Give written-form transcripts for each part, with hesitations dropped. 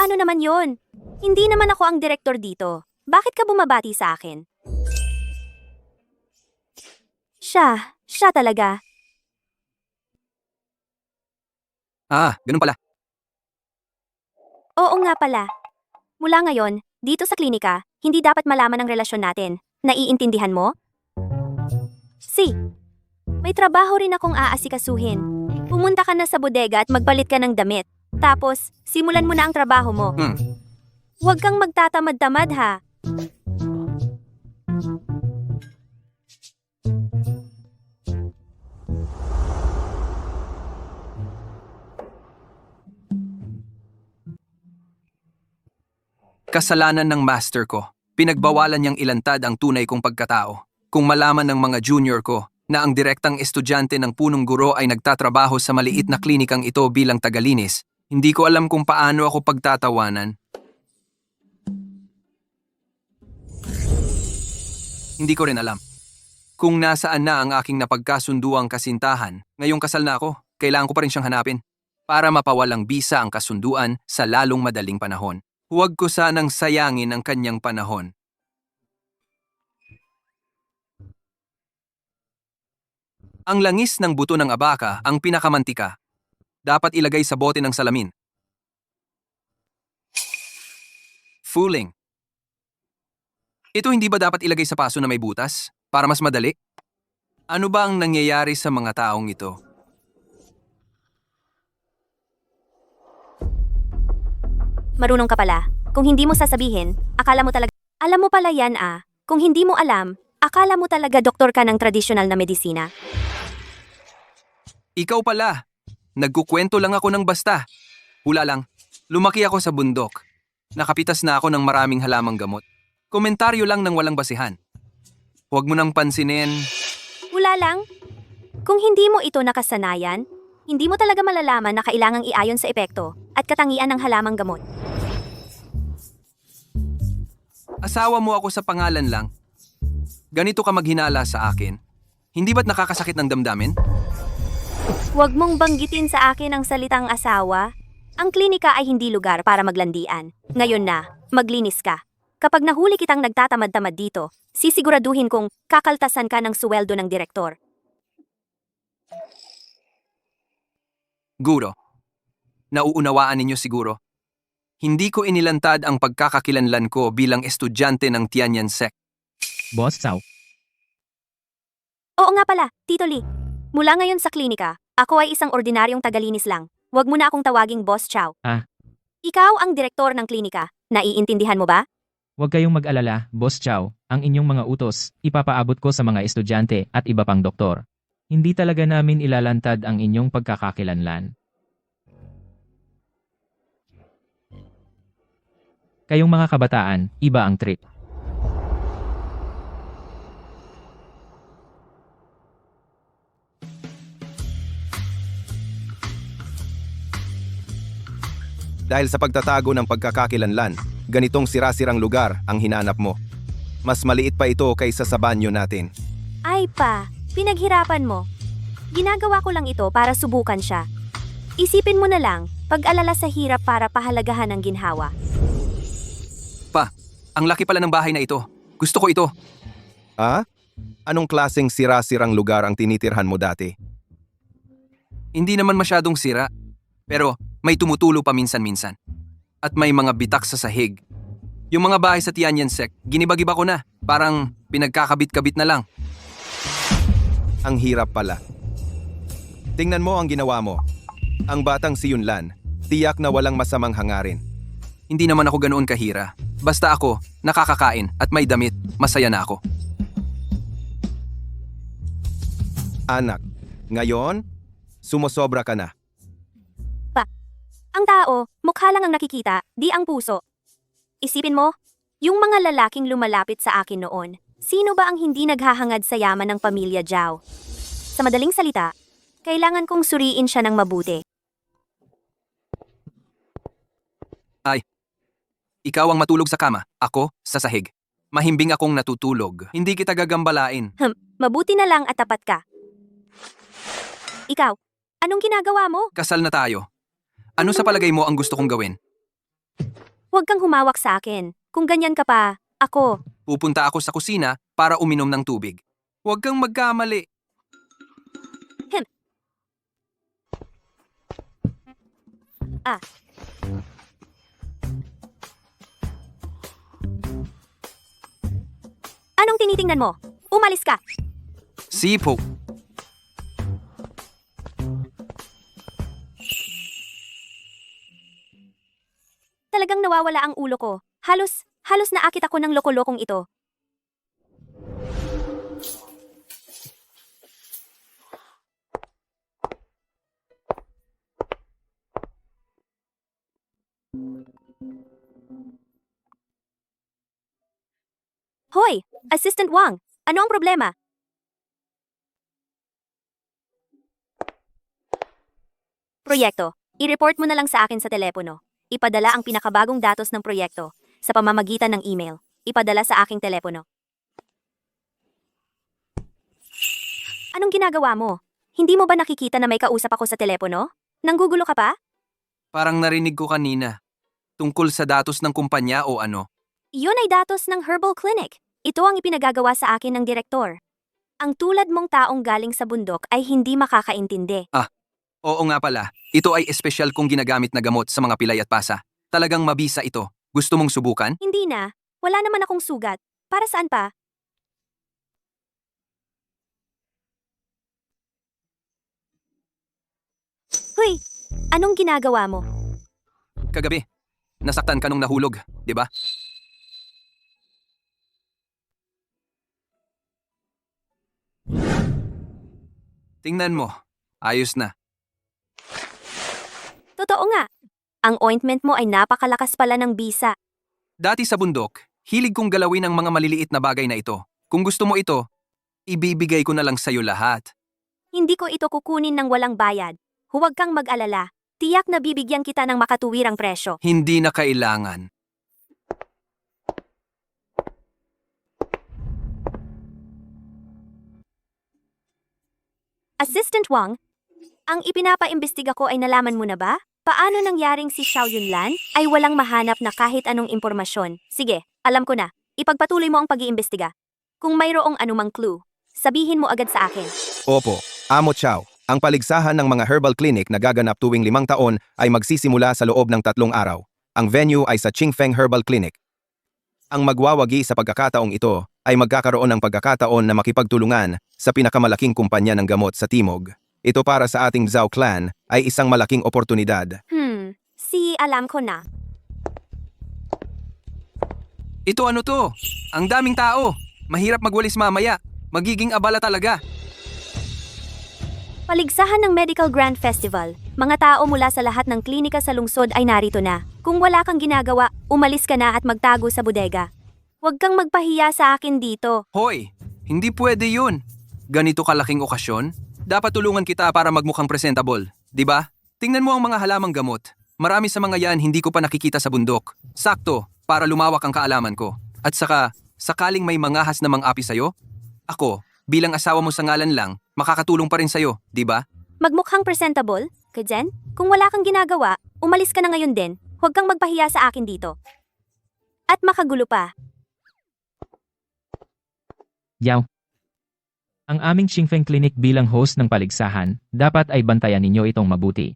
Paano naman yon? Hindi naman ako ang direktor dito. Bakit ka bumabati sa akin? Siya talaga. Ganun pala. Oo nga pala. Mula ngayon, dito sa klinika, hindi dapat malaman ang relasyon natin. Naiintindihan mo? May trabaho rin akong aasikasuhin. Pumunta ka na sa bodega at magpalit ka ng damit. Tapos, simulan mo na ang trabaho mo. Huwag kang magtatamad-tamad ha. Kasalanan ng master ko. Pinagbawalan niyang ilantad ang tunay kong pagkatao. Kung malaman ng mga junior ko na ang direktang estudyante ng punong guro ay nagtatrabaho sa maliit na klinikang ito bilang tagalinis, hindi ko alam kung paano ako pagtatawanan. Hindi ko rin alam. Kung nasaan na ang aking napagkasunduang kasintahan, ngayong kasal na ako, kailangan ko pa rin siyang hanapin para mapawalang bisa ang kasunduan sa lalong madaling panahon. Huwag ko sanang sayangin ang kanyang panahon. Ang langis ng buto ng abaka ang pinakamantika. Dapat ilagay sa bote ng salamin. Fooling. Ito hindi ba dapat ilagay sa paso na may butas? Para mas madali? Ano ba ang nangyayari sa mga taong ito? Marunong ka pala. Kung hindi mo sasabihin, akala mo talaga... Alam mo pala yan Kung hindi mo alam, akala mo talaga doktor ka ng tradisyonal na medisina. Ikaw pala. Nagkukwento lang ako ng basta. Hula lang. Lumaki ako sa bundok. Nakapitas na ako ng maraming halamang gamot. Komentaryo lang ng walang basihan. Huwag mo nang pansinin. Wala lang. Kung hindi mo ito nakasanayan, hindi mo talaga malalaman na kailangang iayon sa epekto at katangian ng halamang gamot. Asawa mo ako sa pangalan lang. Ganito ka maghinala sa akin. Hindi ba't nakakasakit ng damdamin? Huwag mong banggitin sa akin ang salitang asawa. Ang klinika ay hindi lugar para maglandian. Ngayon na, maglinis ka. Kapag nahuli kitang nagtatamad-tamad dito, sisiguraduhin kong kakaltasan ka ng suweldo ng direktor. Guro. Nauunawaan ninyo siguro. Hindi ko inilantad ang pagkakakilanlan ko bilang estudyante ng Tianyan Sec. Boss Chow, Oo nga pala, Tito Lee. Mula ngayon sa klinika, ako ay isang ordinaryong tagalinis lang. Huwag mo na akong tawaging Boss Chow. Ikaw ang direktor ng klinika. Naiintindihan mo ba? huwag kayong mag-alala, Boss Chow. Ang inyong mga utos, ipapaabot ko sa mga estudyante at iba pang doktor. Hindi talaga namin ilalantad ang inyong pagkakakilanlan. Kayong mga kabataan, iba ang trip. Dahil sa pagtatago ng pagkakakilanlan, ganitong sira-sirang lugar ang hinanap mo. Mas maliit pa ito kaysa sa banyo natin. Ay pa, pinaghirapan mo. Ginagawa ko lang ito para subukan siya. Isipin mo na lang, pag-alala sa hirap para pahalagahan ng ginhawa. Ang laki pala ng bahay na ito. Gusto ko ito. Anong klaseng sira-sirang lugar ang tinitirhan mo dati? Hindi naman masyadong sira. Pero may tumutulo pa minsan-minsan. At may mga bitak sa sahig. Yung mga bahay sa Tianyan Sec, giniba-giba ko na. Parang pinagkakabit-kabit na lang. Ang hirap pala. Tingnan mo ang ginawa mo. Ang batang si Yunlan, tiyak na walang masamang hangarin. Hindi naman ako ganoon kahira. Basta ako, nakakakain at may damit, masaya na ako. Anak, ngayon, sumosobra ka na. Ang tao, mukha lang ang nakikita, di ang puso. Isipin mo, yung mga lalaking lumalapit sa akin noon, sino ba ang hindi naghahangad sa yaman ng pamilya Zhao? Sa madaling salita, kailangan kong suriin siya ng mabuti. Ikaw ang matulog sa kama, ako sa sahig. Mahimbing akong natutulog. Hindi kita gagambalain. Mabuti na lang at tapat ka. Ikaw, anong ginagawa mo? Kasal na tayo. Ano sa palagay mo ang gusto kong gawin? Huwag kang humawak sa akin. Kung ganyan ka pa, ako. Pupunta ako sa kusina para uminom ng tubig. Huwag kang magkamali. Ah. Anong tinitingnan mo? Umalis ka. Sipo. Talagang nawawala ang ulo ko. Halos naakit ako ng loko-lokong ito. Hoy, Assistant Wang, ano ang problema? Proyekto, i-report mo na lang sa akin sa telepono. Ipadala ang pinakabagong datos ng proyekto sa pamamagitan ng email. Ipadala sa aking telepono. Anong ginagawa mo? Hindi mo ba nakikita na may kausap ako sa telepono? Nanggugulo ka pa? Parang narinig ko kanina. Tungkol sa datos ng kumpanya o ano. Iyon ay datos ng Herbal Clinic. Ito ang ipinagagawa sa akin ng direktor. Ang tulad mong taong galing sa bundok ay hindi makakaintindi. Oo nga pala, ito ay espesyal kong ginagamit na gamot sa mga pilay at pasa. Talagang mabisa ito. Gusto mong subukan? Hindi na. Wala naman akong sugat. Para saan pa? Hoy, anong ginagawa mo? Kagabi, nasaktan ka nung nahulog, di ba? Tingnan mo, ayos na. Totoo nga. Ang ointment mo ay napakalakas pala ng bisa. Dati sa bundok, hilig kong galawin ang mga maliliit na bagay na ito. Kung gusto mo ito, ibibigay ko na lang sa'yo lahat. Hindi ko ito kukunin ng walang bayad. Huwag kang mag-alala. Tiyak na bibigyan kita ng makatuwirang presyo. Hindi na kailangan. Assistant Wang, ang ipinapaimbestiga ko ay nalaman mo na ba? Paano nangyaring si Xiao Yunlan ay walang mahanap na kahit anong impormasyon? Sige, alam ko na. Ipagpatuloy mo ang pag-iimbestiga. Kung mayroong anumang clue, sabihin mo agad sa akin. Opo, Amo Chow. Ang paligsahan ng mga herbal clinic na gaganap tuwing 5 taon ay magsisimula sa loob ng 3 araw. Ang venue ay sa Qingfeng Herbal Clinic. Ang magwawagi sa pagkakataong ito ay magkakaroon ng pagkakataon na makipagtulungan sa pinakamalaking kumpanya ng gamot sa Timog. Ito para sa ating Zhao clan ay isang malaking oportunidad. Alam ko na. Ito ano to? Ang daming tao. Mahirap magwalis mamaya. Magiging abala talaga. Paligsahan ng Medical Grand Festival. Mga tao mula sa lahat ng klinika sa lungsod ay narito na. Kung wala kang ginagawa, umalis ka na at magtago sa bodega. Huwag kang magpahiya sa akin dito. Hoy, hindi pwede yun. Ganito kalaking okasyon, dapat tulungan kita para magmukhang presentable, di ba? Tingnan mo ang mga halamang gamot. Marami sa mga yan hindi ko pa nakikita sa bundok. Sakto, para lumawak ang kaalaman ko. At saka, sakaling may mangahas na mang-api sa'yo, ako, bilang asawa mo sa ngalan lang, makakatulong pa rin sa'yo, di ba? Magmukhang presentable? Kajen? Kung wala kang ginagawa, umalis ka na ngayon din. Huwag kang magpahiya sa akin dito. At makagulo pa. Yaw. Ang aming Qingfeng Clinic bilang host ng paligsahan, dapat ay bantayan ninyo itong mabuti.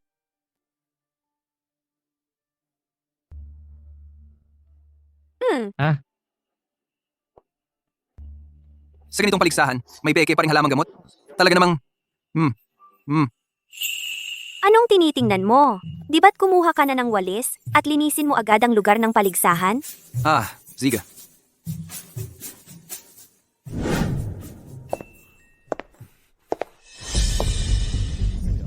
Sa ganitong paligsahan, may peke pa rin halamang gamot? Talaga namang, Anong tinitingnan mo? Di ba't kumuha ka na ng walis at linisin mo agad ang lugar ng paligsahan? Ziga.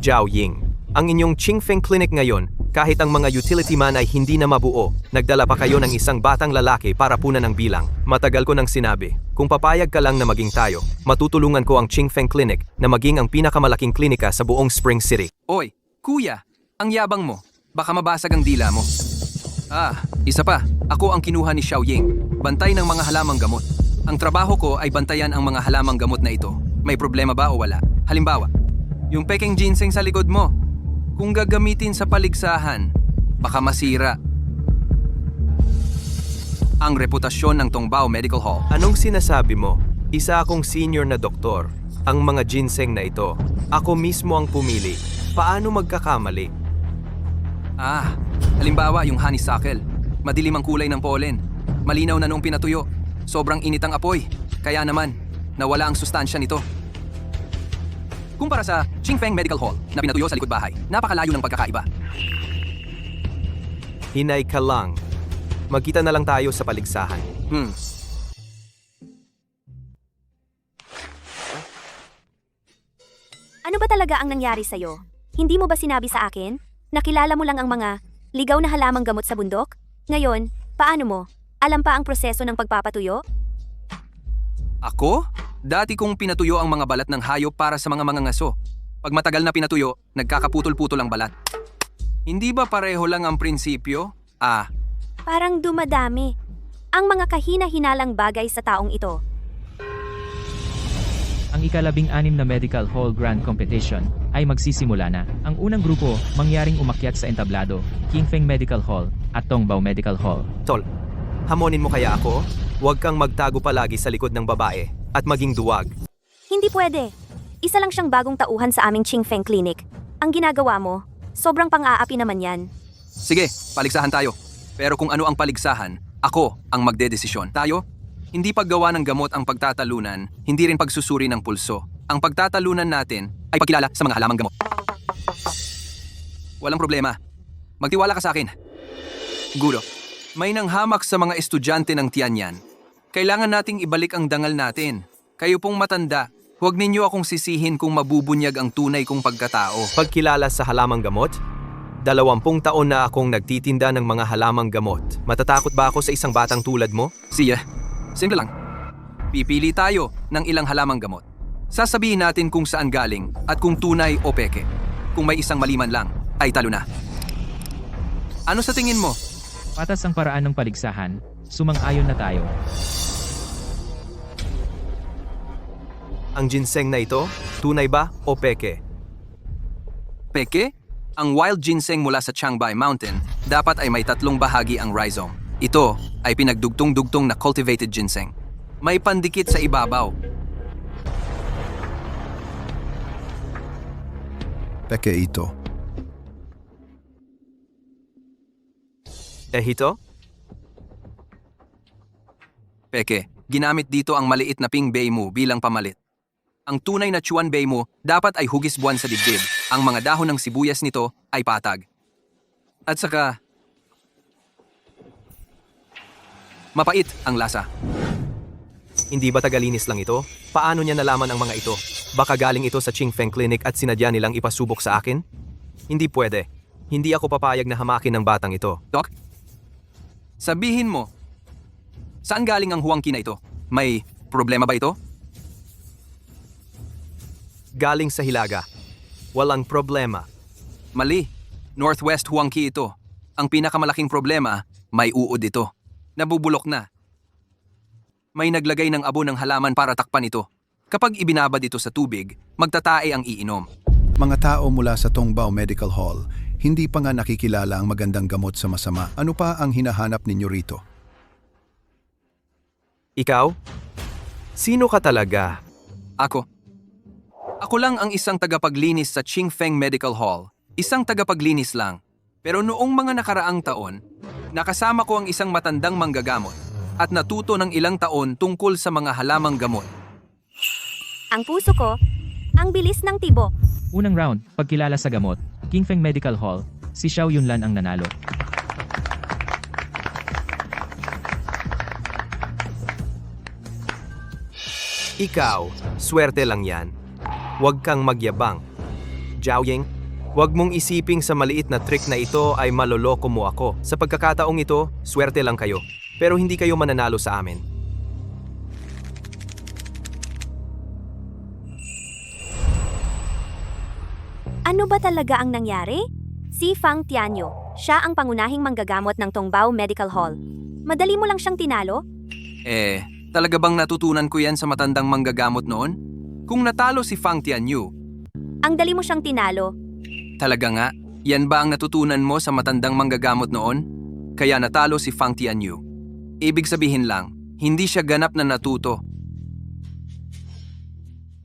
Zhao Ying, ang inyong Qingfeng Clinic ngayon, kahit ang mga utility man ay hindi na mabuo, nagdala pa kayo ng isang batang lalaki para punan ng bilang. Matagal ko nang sinabi, kung papayag ka lang na maging tayo, matutulungan ko ang Qingfeng Clinic na maging ang pinakamalaking klinika sa buong Spring City. Oy, kuya, ang yabang mo. Baka mabasag ang dila mo. Isa pa, ako ang kinuha ni Xiao Ying, bantay ng mga halamang gamot. Ang trabaho ko ay bantayan ang mga halamang gamot na ito. May problema ba o wala? Halimbawa, yung peking ginseng sa likod mo, kung gagamitin sa paligsahan, baka masira. ang reputasyon ng Tongbao Medical Hall. Anong sinasabi mo? Isa akong senior na doktor. Ang mga ginseng na ito, ako mismo ang pumili. Paano magkakamali? Halimbawa yung honeysuckle. Madilim ang kulay ng pollen. Malinaw na noong pinatuyo. Sobrang init ang apoy. Kaya naman, nawala ang sustansya nito. Kumpara sa Qingfeng Medical Hall na pinatuyo sa likod bahay, napakalayo ng pagkakaiba. Hinay ka lang. Magkita na lang tayo sa paligsahan. Ano ba talaga ang nangyari sa'yo? Hindi mo ba sinabi sa akin? Nakilala mo lang ang mga ligaw na halamang gamot sa bundok? Ngayon, paano mo? Alam pa ang proseso ng pagpapatuyo? Ako? Dati kong pinatuyo ang mga balat ng hayop para sa mga mangangaso. Pag matagal na pinatuyo, nagkakaputol-putol ang balat. Hindi ba pareho lang ang prinsipyo? Parang dumadami. Ang mga kahina-hinalang bagay sa taong ito. Ang ika-16 na Medical Hall Grand Competition ay magsisimula na. Ang unang grupo, mangyaring umakyat sa entablado, Qingfeng Medical Hall at Tongbao Medical Hall. Tol, hamonin mo kaya ako? Huwag kang magtago palagi sa likod ng babae at maging duwag. Hindi pwede. Isa lang siyang bagong tauhan sa aming Qingfeng Clinic. Ang ginagawa mo, sobrang pang-aapi naman yan. Sige, paligsahan tayo. Pero kung ano ang paligsahan, ako ang magdedesisyon. Tayo? Hindi paggawa ng gamot ang pagtatalunan, hindi rin pagsusuri ng pulso. Ang pagtatalunan natin ay pagkilala sa mga halamang gamot. Walang problema. Magtiwala ka sa akin. Guro, may nanghamak sa mga estudyante ng Tianyan. Kailangan nating ibalik ang dangal natin. Kayo pong matanda, huwag ninyo akong sisihin kung mabubunyag ang tunay kong pagkatao. Pagkilala sa halamang gamot? 20 taon na akong nagtitinda ng mga halamang gamot. Matatakot ba ako sa isang batang tulad mo? Siya, simple lang. Pipili tayo ng ilang halamang gamot. Sasabihin natin kung saan galing at kung tunay o peke. Kung may isang maliman lang, ay talo na. Ano sa tingin mo? Patas ang paraan ng paligsahan, sumang-ayon na tayo. Ang ginseng na ito, tunay ba o peke? Peke? Ang wild ginseng mula sa Changbai Mountain, dapat ay may 3 bahagi ang rhizome. Ito ay pinagdugtong-dugtong na cultivated ginseng. May pandikit sa ibabaw. Peke ito. Ito? Peke, ginamit dito ang maliit na ping bay mo bilang pamalit. Ang tunay na chuan bay mo dapat ay hugis buwan sa dibdib. Ang mga dahon ng sibuyas nito ay patag. At saka, mapait ang lasa. Hindi ba tagalinis lang ito? Paano niya nalaman ang mga ito? Baka galing ito sa Qingfeng Clinic at sinadya nilang ipasubok sa akin? Hindi pwede. Hindi ako papayag na hamakin ng batang ito. Doc, sabihin mo, saan galing ang huwangki na ito? May problema ba ito? Galing sa Hilaga. Walang problema. Mali. Northwest huwangki ito. Ang pinakamalaking problema, may uod ito. Nabubulok na. May naglagay ng abo ng halaman para takpan ito. Kapag ibinabad ito sa tubig, magtatae ang iinom. Mga tao mula sa Tongbao Medical Hall, hindi pa nga nakikilala ang magandang gamot sa masama. Ano pa ang hinahanap ninyo rito? Ikaw? Sino ka talaga? Ako. Ako lang ang isang tagapaglinis sa Qingfeng Medical Hall. Isang tagapaglinis lang. Pero noong mga nakaraang taon, nakasama ko ang isang matandang manggagamot at natuto ng ilang taon tungkol sa mga halamang gamot. Ang puso ko, ang bilis ng tibok. Unang round, pagkilala sa gamot, Qingfeng Medical Hall, si Xiao Yunlan ang nanalo. Ikaw, swerte lang yan. Huwag kang magyabang. Jiaoying, huwag mong isiping sa maliit na trick na ito ay maloloko mo ako. Sa pagkakataong ito, swerte lang kayo. Pero hindi kayo mananalo sa amin. Ano ba talaga ang nangyari? Si Fang Tianyo, siya ang pangunahing manggagamot ng Tongbao Medical Hall. Madali mo lang siyang tinalo? Talaga bang natutunan ko yan sa matandang manggagamot noon? Kung natalo si Fang Tianyu, Ang dali mo siyang tinalo. talaga nga, yan ba ang natutunan mo sa matandang manggagamot noon? Kaya natalo si Fang Tianyu. Ibig sabihin lang, hindi siya ganap na natuto.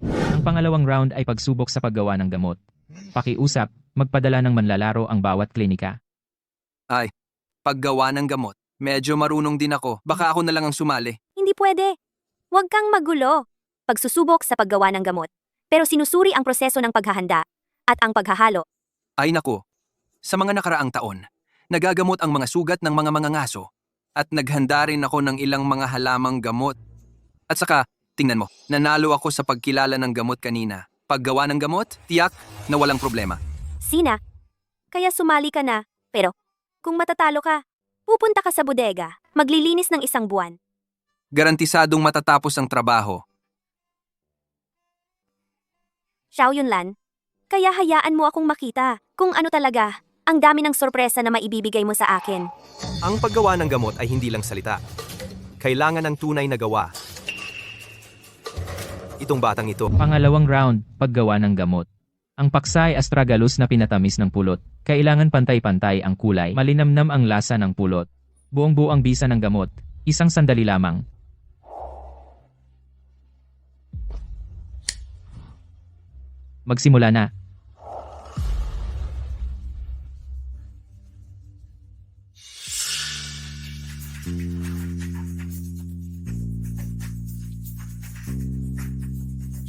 Ang pangalawang round ay pagsubok sa paggawa ng gamot. Pakiusap, magpadala ng manlalaro ang bawat klinika. Paggawa ng gamot. Medyo marunong din ako. Baka ako na lang ang sumali. Hindi pwede. Huwag kang magulo. Pagsusubok sa paggawa ng gamot. Pero sinusuri ang proseso ng paghahanda at ang paghahalo. Ay nako, sa mga nakaraang taon, nagagamot ang mga sugat ng mga mangangaso at naghanda rin ako ng ilang mga halamang gamot. At saka, tingnan mo, nanalo ako sa pagkilala ng gamot kanina. Paggawa ng gamot, tiyak na walang problema. Sina, kaya sumali ka na. Pero, kung matatalo ka, pupunta ka sa bodega, maglilinis ng 1 buwan. Garantisadong matatapos ang trabaho. Xiao Yunlan, kaya hayaan mo akong makita kung ano talaga ang dami ng sorpresa na maibibigay mo sa akin. Ang paggawa ng gamot ay hindi lang salita. Kailangan ng tunay na gawa. Itong batang ito, Pangalawang round, paggawa ng gamot. Ang paksa ay astragalus na pinatamis ng pulot. Kailangan pantay-pantay ang kulay, malinamnam ang lasa ng pulot. Buong-buo ang bisa ng gamot. Isang sandali lamang. Magsimula na.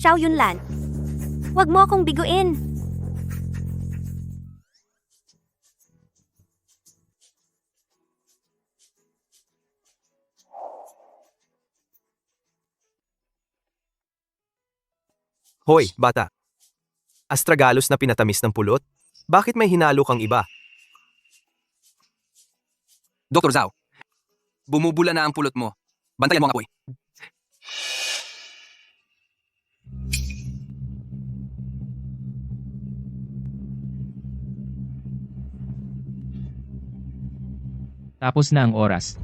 Xiao Yunlan, huwag mo akong biguin. Hoy, bata. Astragalus na pinatamis ng pulot? Bakit may hinalo kang iba? Dr. Zhao, bumubula na ang pulot mo. Bantayan mo ang apoy. Tapos na ang oras.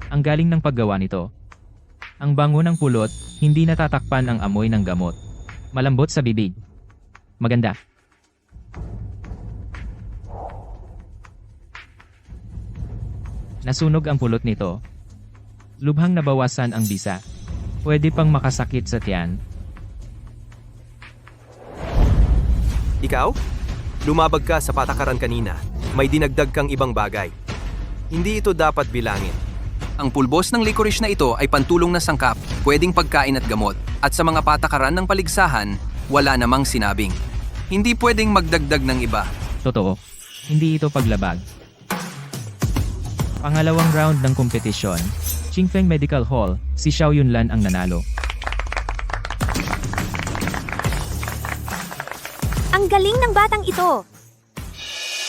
Ang galing ng paggawa nito. Ang bango ng pulot, hindi natatakpan ang amoy ng gamot. Malambot sa bibig. Maganda. Nasunog ang pulot nito. Lubhang nabawasan ang bisa. Pwede pang makasakit sa tiyan. Ikaw? Lumabag ka sa patakaran kanina. May dinagdag kang ibang bagay. Hindi ito dapat bilangin. Ang pulbos ng licorice na ito ay pantulong na sangkap, pwedeng pagkain at gamot. At sa mga patakaran ng paligsahan, wala namang sinabing. Hindi pwedeng magdagdag ng iba. Totoo. Hindi ito paglabag. Pangalawang round ng kompetisyon. Qingfeng Medical Hall, si Xiao Yunlan ang nanalo. Ang galing ng batang ito.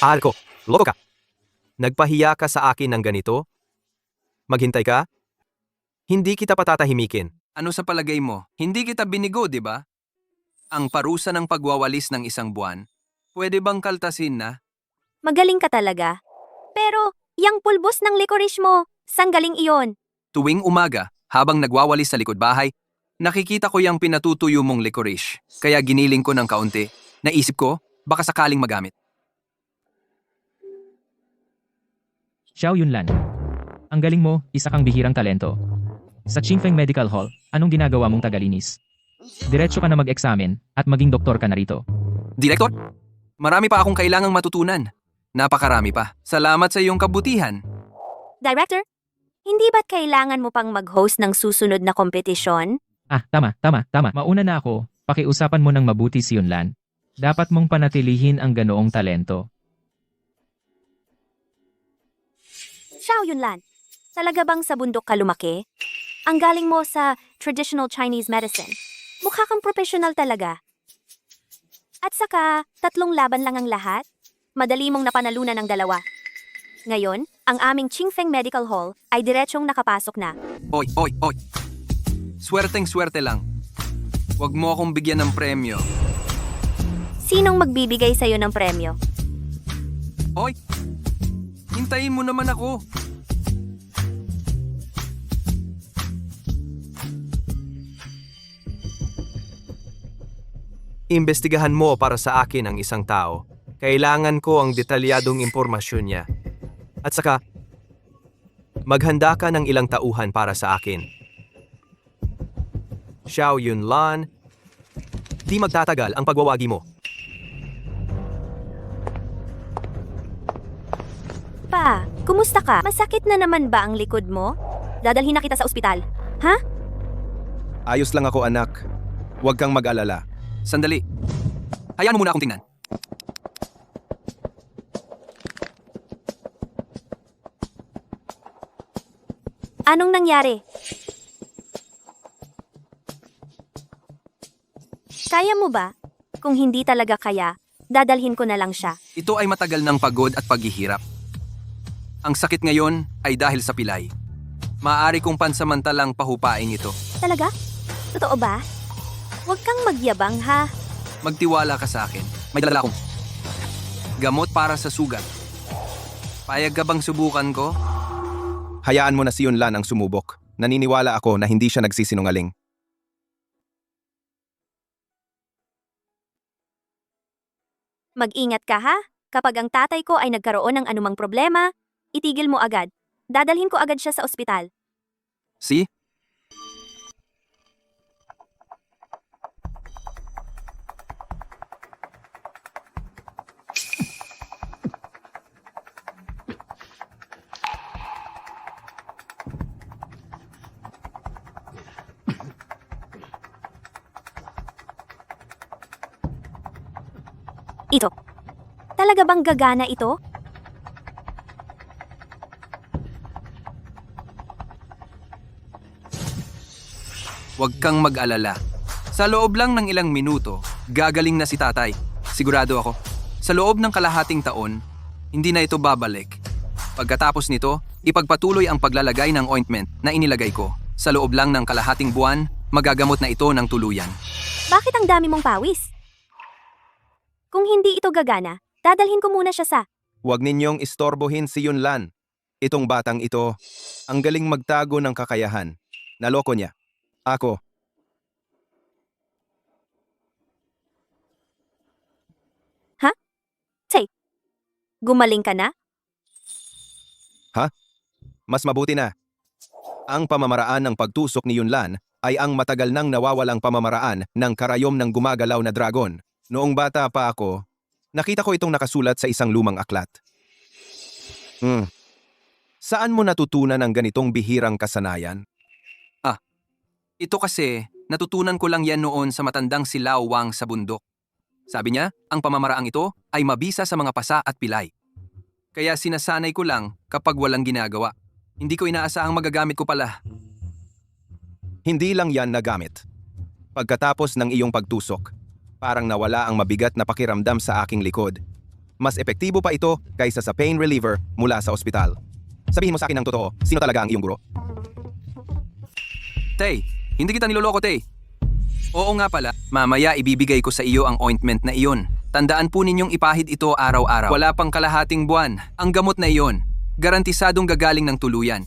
Arko, loko ka. Nagpahiya ka sa akin ng ganito? Maghintay ka? Hindi kita patatahimikin. Ano sa palagay mo? Hindi kita binigo, di ba? Ang parusa ng pagwawalis ng 1 buwan, pwede bang kaltasin na? Magaling ka talaga. Pero, yang pulbos ng licorice mo, sang galing iyon. Tuwing umaga, habang nagwawalis sa likod bahay, nakikita ko yung pinatutuyo mong licorice. Kaya giniling ko ng kaunti. Naisip ko, baka sakaling magamit. Xiao Yunlan. Ang galing mo, isa kang bihirang talento. Sa Qingfeng Medical Hall, anong ginagawa mong tagalinis? Diretso ka na mag-eksamen at maging doktor ka na rito. Direktor, marami pa akong kailangang matutunan. Napakarami pa. Salamat sa iyong kabutihan. Director, hindi ba't kailangan mo pang mag-host ng susunod na kompetisyon? Tama. Mauna na ako. Pakiusapan mo ng mabuti si Yunlan. Dapat mong panatilihin ang ganoong talento. Xiao Yunlan, talaga bang sa bundok ka lumaki? Ang galing mo sa traditional Chinese medicine. Mukha kang professional talaga. At saka, 3 laban lang ang lahat. Madali mong napanalunan ang 2. Ngayon, ang aming Qingfeng Medical Hall ay diretsyong nakapasok na. Oy. Swerteng-swerte lang. Huwag mo akong bigyan ng premyo. Sinong magbibigay sa'yo ng premyo? Oy, hintayin mo naman ako. Imbestigahan mo para sa akin ang isang tao. Kailangan ko ang detalyadong impormasyon niya. At saka, maghanda ka ng ilang tauhan para sa akin. Xiao Yunlan, di magtatagal ang pagwawagi mo. Pa, kumusta ka? Masakit na naman ba ang likod mo? Dadalhin na kita sa ospital. Ha? Ayos lang ako anak. Huwag kang mag-alala. Sandali. Hayaan mo muna akong tingnan. Anong nangyari? Kaya mo ba? Kung hindi talaga kaya, dadalhin ko na lang siya. Ito ay matagal ng pagod at paghihirap. Ang sakit ngayon ay dahil sa pilay. Maaari kong pansamantalang pahupain ito. Talaga? Totoo ba? Huwag kang magyabang ha. Magtiwala ka sa akin. May dala akong gamot para sa sugat. Payag ka bang subukan ko? Hayaan mo na si Yunlan ang sumubok. Naniniwala ako na hindi siya nagsisinungaling. Mag-ingat ka ha. Kapag ang tatay ko ay nagkaroon ng anumang problema, itigil mo agad. Dadalhin ko agad siya sa ospital. See? Ito. Talaga bang gagana ito? Huwag kang mag-alala. Sa loob lang ng ilang minuto, gagaling na si tatay. Sigurado ako. Sa loob ng kalahating taon, hindi na ito babalik. Pagkatapos nito, ipagpatuloy ang paglalagay ng ointment na inilagay ko. Sa loob lang ng kalahating buwan, magagamot na ito ng tuluyan. Bakit ang dami mong pawis? Kung hindi ito gagana, dadalhin ko muna siya sa... Huwag ninyong istorbohin si Yunlan. Itong batang ito, ang galing magtago ng kakayahan. Naloko niya. Ako. Gumaling ka na? Mas mabuti na. Ang pamamaraan ng pagtusok ni Yunlan ay ang matagal nang nawawalang pamamaraan ng karayom ng gumagalaw na dragon. Noong bata pa ako, nakita ko itong nakasulat sa isang lumang aklat. Saan mo natutunan ang ganitong bihirang kasanayan? Ito kasi, natutunan ko lang yan noon sa matandang si Lao Wang sa bundok. Sabi niya, ang pamamaraang ito ay mabisa sa mga pasa at pilay. Kaya sinasanay ko lang kapag walang ginagawa. Hindi ko inaasahang magagamit ko pala. Hindi lang yan nagamit. Pagkatapos ng iyong pagtusok, parang nawala ang mabigat na pakiramdam sa aking likod. Mas epektibo pa ito kaysa sa pain reliever mula sa ospital. Sabihin mo sa akin ng totoo, sino talaga ang iyong guro? Tay, hindi kita niloloko, Tay. Oo nga pala, mamaya ibibigay ko sa iyo ang ointment na iyon. Tandaan po ninyong ipahid ito araw-araw. Wala pang kalahating buwan. Ang gamot na iyon, garantisadong gagaling ng tuluyan.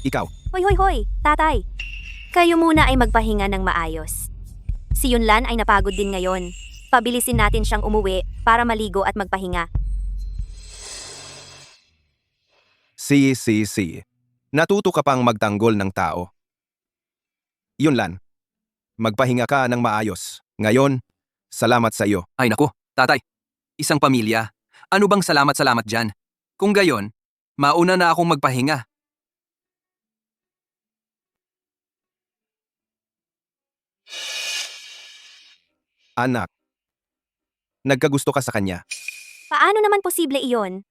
Ikaw. Hoy, tatay. Kayo muna ay magpahinga ng maayos. Si Yunlan ay napagod din ngayon. Pabilisin natin siyang umuwi para maligo at magpahinga. Si. Natuto ka pang magtanggol ng tao. Yunlan, magpahinga ka ng maayos. Ngayon, salamat sa iyo. Ay naku, tatay. Isang pamilya. Ano bang salamat dyan? Kung gayon, mauna na akong magpahinga. Anak, nagkagusto ka sa kanya. Paano naman posible iyon?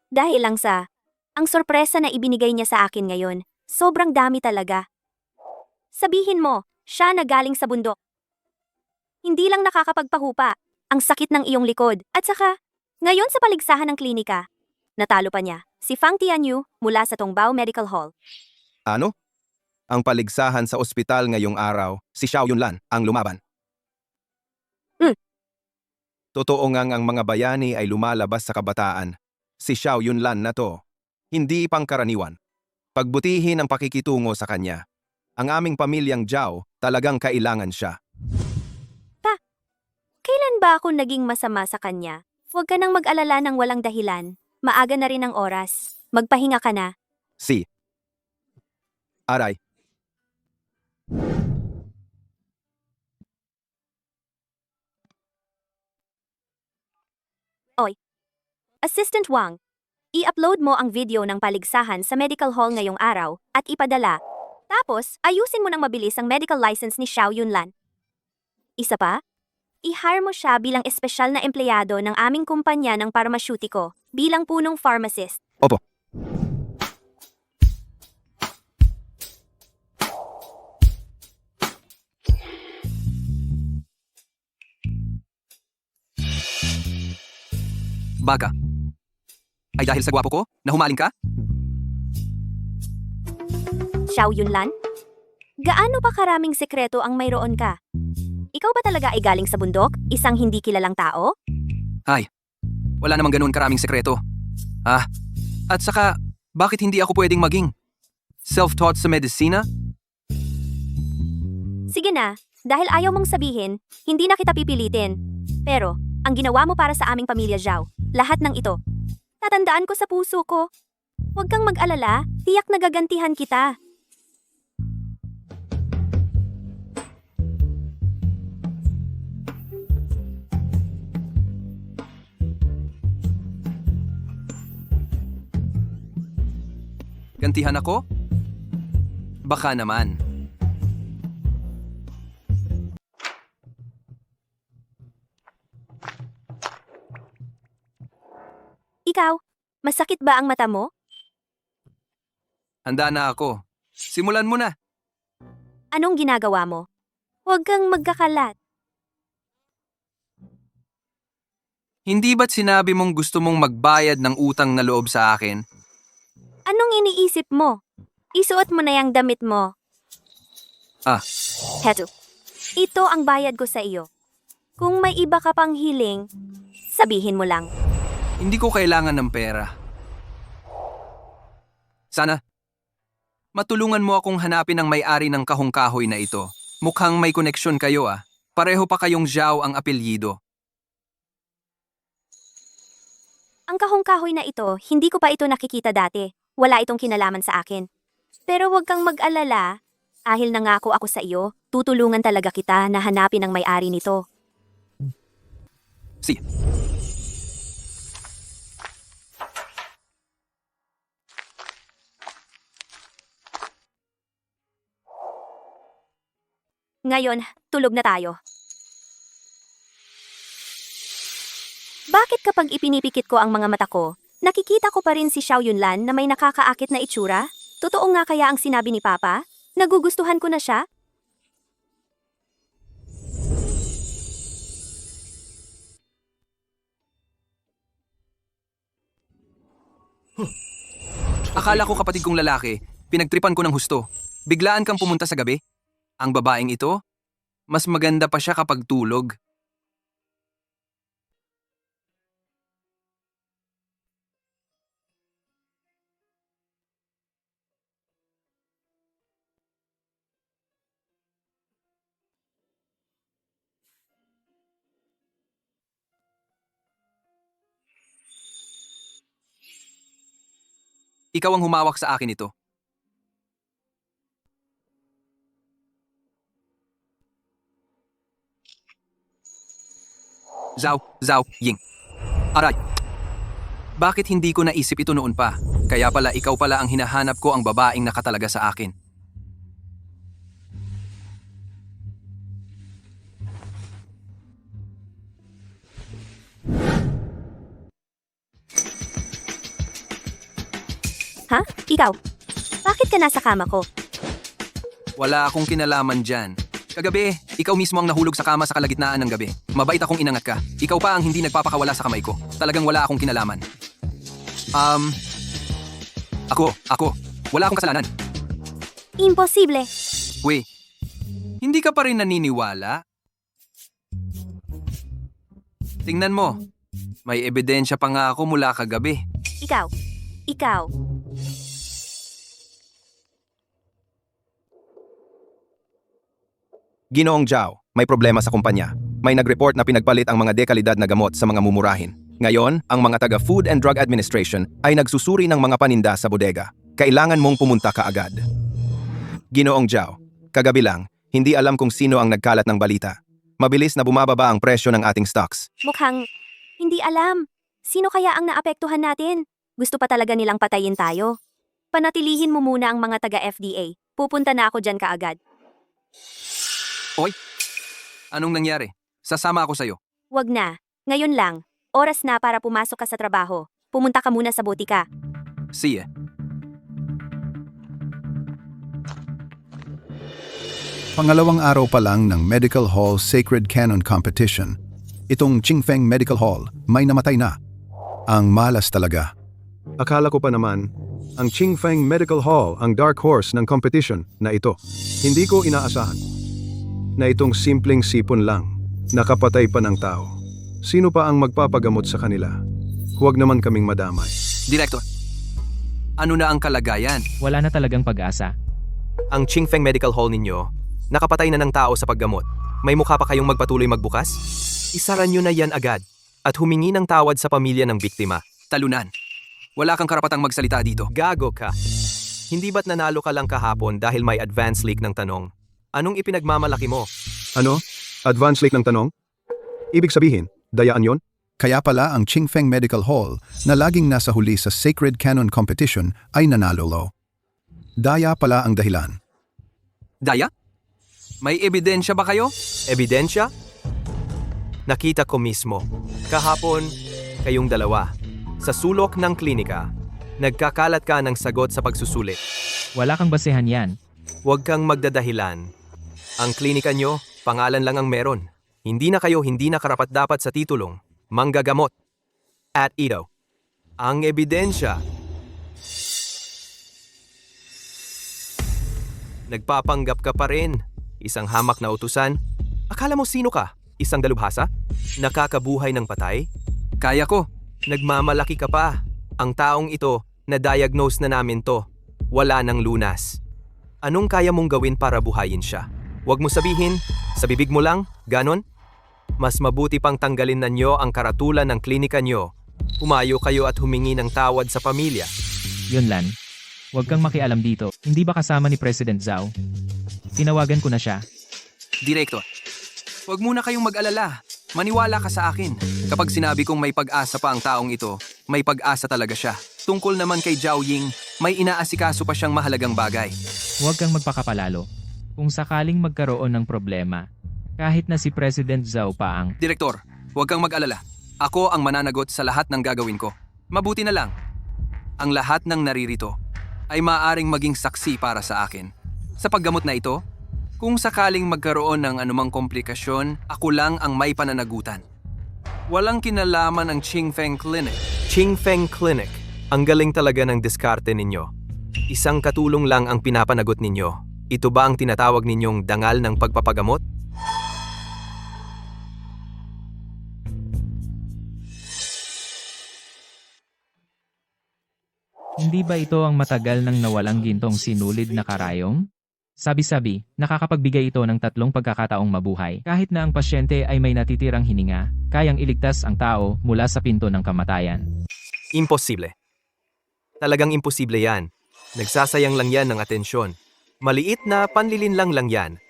Dahil lang sa... Ang sorpresa na ibinigay niya sa akin ngayon, sobrang dami talaga. Sabihin mo, siya na galing sa bundok. Hindi lang nakakapagpahupa, ang sakit ng iyong likod. At saka, ngayon sa paligsahan ng klinika, natalo pa niya, si Fang Tianyu mula sa Tongbao Medical Hall. Ano? Ang paligsahan sa ospital ngayong araw, si Xiao Yunlan ang lumaban. Totoo ngang ang mga bayani ay lumalabas sa kabataan. Si Xiao Yunlan na to. Hindi pangkaraniwan. Pagbutihin ang pakikitungo sa kanya. Ang aming pamilyang Zhao talagang kailangan siya. Kailan ba ako naging masama sa kanya? Huwag ka nang mag-alala ng walang dahilan. Maaga na rin ang oras. Magpahinga ka na. Si. Aray. Assistant Wang, i-upload mo ang video ng paligsahan sa medical hall ngayong araw at ipadala. Tapos, ayusin mo ng mabilis ang medical license ni Xiao Yunlan. Isa pa, i-hire mo siya bilang espesyal na empleyado ng aming kumpanya ng parmasyutiko bilang punong pharmacist. Opo. Baga. Ay dahil sa gwapo ko, nahumaling ka? Xiao Yunlan? Gaano pa karaming sekreto ang mayroon ka? Ikaw ba talaga ay galing sa bundok? Isang hindi kilalang tao? Wala namang ganoon karaming sekreto. At saka, bakit hindi ako pwedeng maging self-taught sa medisina? Sige na, dahil ayaw mong sabihin, hindi na kita pipilitin. Pero, ang ginawa mo para sa aming pamilya Zhao, lahat ng ito. Tatandaan ko sa puso ko. Huwag kang mag-alala, tiyak na gagantihan kita. Gantihan ako? Baka naman. Ikaw, masakit ba ang mata mo? Handa na ako. Simulan mo na. Anong ginagawa mo? Huwag kang magkakalat. Hindi ba't sinabi mong gusto mong magbayad ng utang na loob sa akin? Anong iniisip mo? Isuot mo na yung damit mo. Heto. Ito ang bayad ko sa iyo. Kung may iba ka pang hiling, sabihin mo lang. Hindi ko kailangan ng pera. Sana, matulungan mo akong hanapin ang may-ari ng kahong-kahoy na ito. Mukhang may koneksyon kayo Pareho pa kayong Zhao ang apelyido. Ang kahong-kahoy na ito, hindi ko pa ito nakikita dati. Wala itong kinalaman sa akin. Pero huwag kang mag-alala. Ahil nangako ako sa iyo, tutulungan talaga kita na hanapin ang may-ari nito. Si. Ngayon, tulog na tayo. Bakit kapag ipinipikit ko ang mga mata ko, nakikita ko pa rin si Xiao Yunlan na may nakakaakit na itsura? Totoo nga kaya ang sinabi ni Papa? Nagugustuhan ko na siya? Akala ko kapatid kong lalaki, pinagtripan ko ng husto. Biglaan kang pumunta sa gabi? Ang babaeng ito? Mas maganda pa siya kapag tulog. Ikaw ang humawak sa akin ito. Zhao Ying. Aray. Bakit hindi ko naisip ito noon pa? Kaya pala ikaw pala ang hinahanap ko, ang babaeng nakatalaga sa akin. Ha? Ikaw? Bakit ka nasa kama ko? Wala akong kinalaman dyan. Kagabi, ikaw mismo ang nahulog sa kama sa kalagitnaan ng gabi. Mabait akong inangat ka. Ikaw pa ang hindi nagpapakawala sa kamay ko. Talagang wala akong kinalaman. Ako. Wala akong kasalanan. Imposible. We, hindi ka pa rin naniniwala? Tingnan mo. May ebidensya pa nga ako mula kagabi. Ikaw. Ginoong Zhao, may problema sa kumpanya. May nag-report na pinagpalit ang mga dekalidad na gamot sa mga mumurahin. Ngayon, ang mga taga Food and Drug Administration ay nagsusuri ng mga paninda sa bodega. Kailangan mong pumunta ka agad. Ginoong Zhao, kagabi lang, hindi alam kung sino ang nagkalat ng balita. Mabilis na bumababa ang presyo ng ating stocks. Mukhang hindi alam. Sino kaya ang naapektuhan natin? Gusto pa talaga nilang patayin tayo. Panatilihin mo muna ang mga taga-FDA. Pupunta na ako dyan kaagad. Anong nangyari? Sasama ako sa'yo. Wag na. Ngayon lang. Oras na para pumasok ka sa trabaho. Pumunta ka muna sa butika. See ya. Pangalawang araw pa lang ng Medical Hall Sacred Cannon Competition. Itong Qingfeng Medical Hall, may namatay na. Ang malas talaga. Akala ko pa naman, ang Qingfeng Medical Hall ang dark horse ng competition na ito. Hindi ko inaasahan na itong simpleng sipon lang, nakapatay pa ng tao. Sino pa ang magpapagamot sa kanila? Huwag naman kaming madamay. Director, ano na ang kalagayan? Wala na talagang pag-asa. Ang Qingfeng Medical Hall ninyo, nakapatay na ng tao sa paggamot. May mukha pa kayong magpatuloy magbukas? Isara nyo na yan agad at humingi ng tawad sa pamilya ng biktima. Talunan. Wala kang karapatang magsalita dito. Gago ka. Hindi ba't nanalo ka lang kahapon dahil may advance leak ng tanong? Anong ipinagmamalaki mo? Ano? Advance leak ng tanong? Ibig sabihin, dayaan yon? Kaya pala ang Qingfeng Medical Hall na laging nasa huli sa Sacred Cannon Competition ay nanalo. Daya pala ang dahilan. Daya? May ebidensya ba kayo? Ebidensya? Nakita ko mismo. Kahapon, kayong dalawa. Sa sulok ng klinika, nagkakalat ka ng sagot sa pagsusulit. Wala kang basehan yan. Huwag kang magdadahilan. Ang klinika nyo, pangalan lang ang meron. Hindi na kayo hindi na karapat-dapat sa titulong manggagamot. At ito, ang ebidensya. Nagpapanggap ka pa rin. Isang hamak na utusan. Akala mo sino ka? Isang dalubhasa? Nakakabuhay ng patay? Kaya ko. Nagmamalaki ka pa. Ang taong ito, na-diagnose na namin to. Wala nang lunas. Anong kaya mong gawin para buhayin siya? Huwag mo sabihin, sa bibig mo lang, ganon? Mas mabuti pang tanggalin na nyo ang karatulan ng klinika nyo. Umayo kayo at humingi ng tawad sa pamilya. Yun lan. Huwag kang makialam dito. Hindi ba kasama ni President Zhao? Tinawagan ko na siya. Direktor, huwag muna kayong mag-alala. Maniwala ka sa akin. Kapag sinabi kong may pag-asa pa ang taong ito, may pag-asa talaga siya. Tungkol naman kay Zhao Ying, may inaasikaso pa siyang mahalagang bagay. Huwag kang magpakapalalo. Kung sakaling magkaroon ng problema, kahit na si President Zhao pa ang... Direktor, huwag kang mag-alala. Ako ang mananagot sa lahat ng gagawin ko. Mabuti na lang. Ang lahat ng naririto ay maaaring maging saksi para sa akin. Sa paggamot na ito, kung sakaling magkaroon ng anumang komplikasyon, ako lang ang may pananagutan. Walang kinalaman ang Qingfeng Clinic. Qingfeng Clinic. Ang galing talaga ng diskarte ninyo. Isang katulong lang ang pinapanagot ninyo. Ito ba ang tinatawag ninyong dangal ng pagpapagamot? Hindi ba ito ang matagal nang nawalang gintong sinulid na karayom? Sabi-sabi, nakakapagbigay ito ng 3 pagkakataong mabuhay. Kahit na ang pasyente ay may natitirang hininga, kayang iligtas ang tao mula sa pinto ng kamatayan. Imposible. Talagang imposible yan. Nagsasayang lang yan ng atensyon. Maliit na panlilinlang lang yan.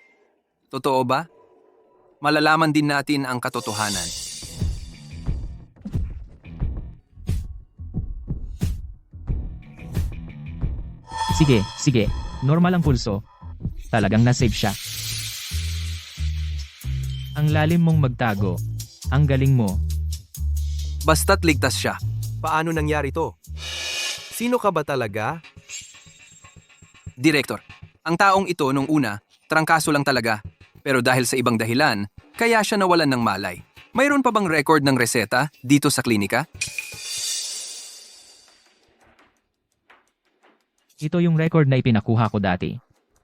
Totoo ba? Malalaman din natin ang katotohanan. Sige. Normal ang pulso. Talagang nasave siya. Ang lalim mong magtago. Ang galing mo. Basta't ligtas siya. Paano nangyari to? Sino ka ba talaga? Direktor, ang taong ito nung una, trangkaso lang talaga. Pero dahil sa ibang dahilan, kaya siya nawalan ng malay. Mayroon pa bang record ng reseta dito sa klinika? Ito yung record na ipinakuha ko dati.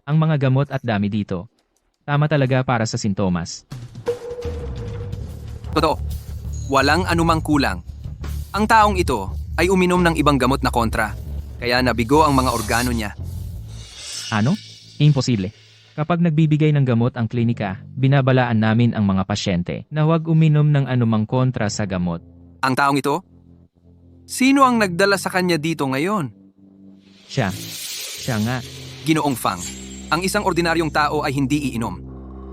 Ang mga gamot at dami dito. Tama talaga para sa sintomas. Totoo. Walang anumang kulang. Ang taong ito ay uminom ng ibang gamot na kontra. Kaya nabigo ang mga organo niya. Ano? Imposible. Kapag nagbibigay ng gamot ang klinika, binabalaan namin ang mga pasyente na huwag uminom ng anumang kontra sa gamot. Ang taong ito? Sino ang nagdala sa kanya dito ngayon? Siya nga. Ginoong Fang, ang isang ordinaryong tao ay hindi iinom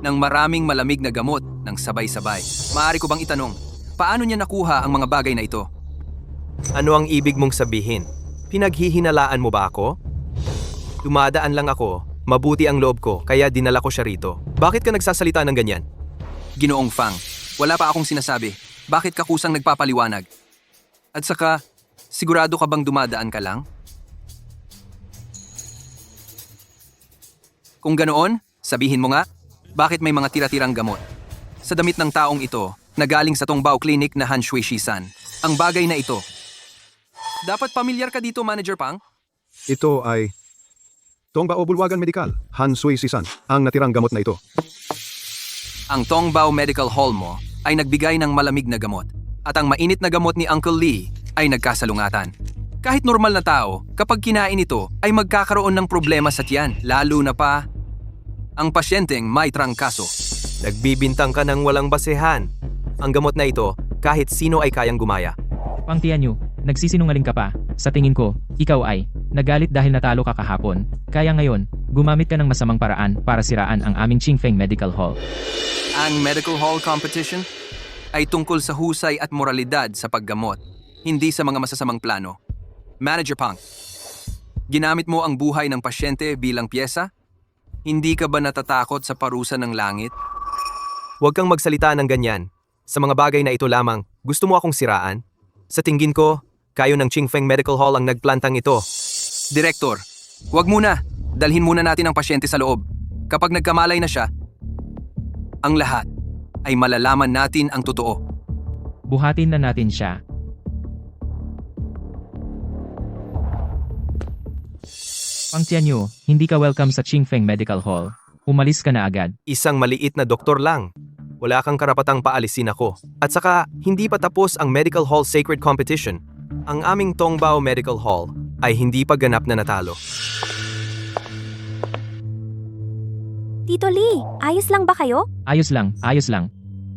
ng maraming malamig na gamot ng sabay-sabay. Maaari ko bang itanong, paano niya nakuha ang mga bagay na ito? Ano ang ibig mong sabihin? Pinaghihinalaan mo ba ako? Dumadaan lang ako, mabuti ang loob ko, kaya dinala ko siya rito. Bakit ka nagsasalita ng ganyan? Ginoong Fang, wala pa akong sinasabi. Bakit ka kusang nagpapaliwanag? At saka, sigurado ka bang dumadaan ka lang? Kung ganoon, sabihin mo nga, bakit may mga tira-tirang gamot? Sa damit ng taong ito, na galing sa Tongbao Clinic na Han Shui Shisan. Ang bagay na ito. Dapat pamilyar ka dito, Manager Pang? Ito ay Tongbao Bulwagan Medical, Han Sui Sisan, ang natirang gamot na ito. Ang Tongbao Medical Hall mo ay nagbigay ng malamig na gamot. At ang mainit na gamot ni Uncle Lee ay nagkasalungatan. Kahit normal na tao, kapag kinain ito, ay magkakaroon ng problema sa tiyan, lalo na pa ang pasyenteng may trangkaso. Nagbibintang ka ng walang basehan. Ang gamot na ito, kahit sino ay kayang gumaya. Pang Tianyu, nagsisinungaling ka pa. Sa tingin ko, ikaw ay nagalit dahil natalo ka kahapon. Kaya ngayon, gumamit ka ng masamang paraan para siraan ang aming Qingfeng Medical Hall. Ang Medical Hall Competition ay tungkol sa husay at moralidad sa paggamot, hindi sa mga masasamang plano. Manager Pang, ginamit mo ang buhay ng pasyente bilang pyesa? Hindi ka ba natatakot sa parusa ng langit? Huwag kang magsalita ng ganyan. Sa mga bagay na ito lamang, gusto mo akong siraan? Sa tingin ko, kayo ng Qingfeng Medical Hall ang nagplantang ito. Direktor, huwag muna. Dalhin muna natin ang pasyente sa loob. Kapag nagkamalay na siya, ang lahat ay malalaman natin ang totoo. Buhatin na natin siya. Pang Tianyu, hindi ka welcome sa Qingfeng Medical Hall. Umalis ka na agad. Isang maliit na doktor lang. Wala kang karapatang paalisin ako. At saka, hindi pa tapos ang Medical Hall Sacred Competition. Ang aming Tongbao Medical Hall ay hindi pa ganap na natalo. Tito Lee, ayos lang ba kayo? Ayos lang.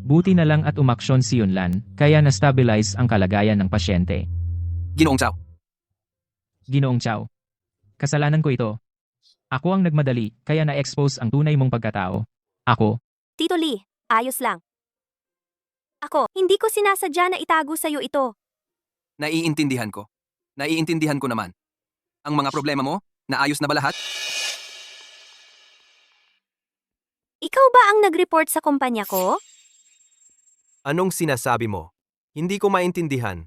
Buti na lang at umaksyon si Yunlan, kaya na-stabilize ang kalagayan ng pasyente. Ginoong Chow, Ginoong Chow, kasalanan ko ito. Ako ang nagmadali, kaya na-expose ang tunay mong pagkatao. Ako, Tito Lee, ayos lang. Ako, hindi ko sinasadya na itago sa'yo ito. naiintindihan ko. Naiintindihan ko naman. Ang mga problema mo, naayos na ba lahat? Ikaw ba ang nag-report sa kumpanya ko? Anong sinasabi mo? Hindi ko maintindihan.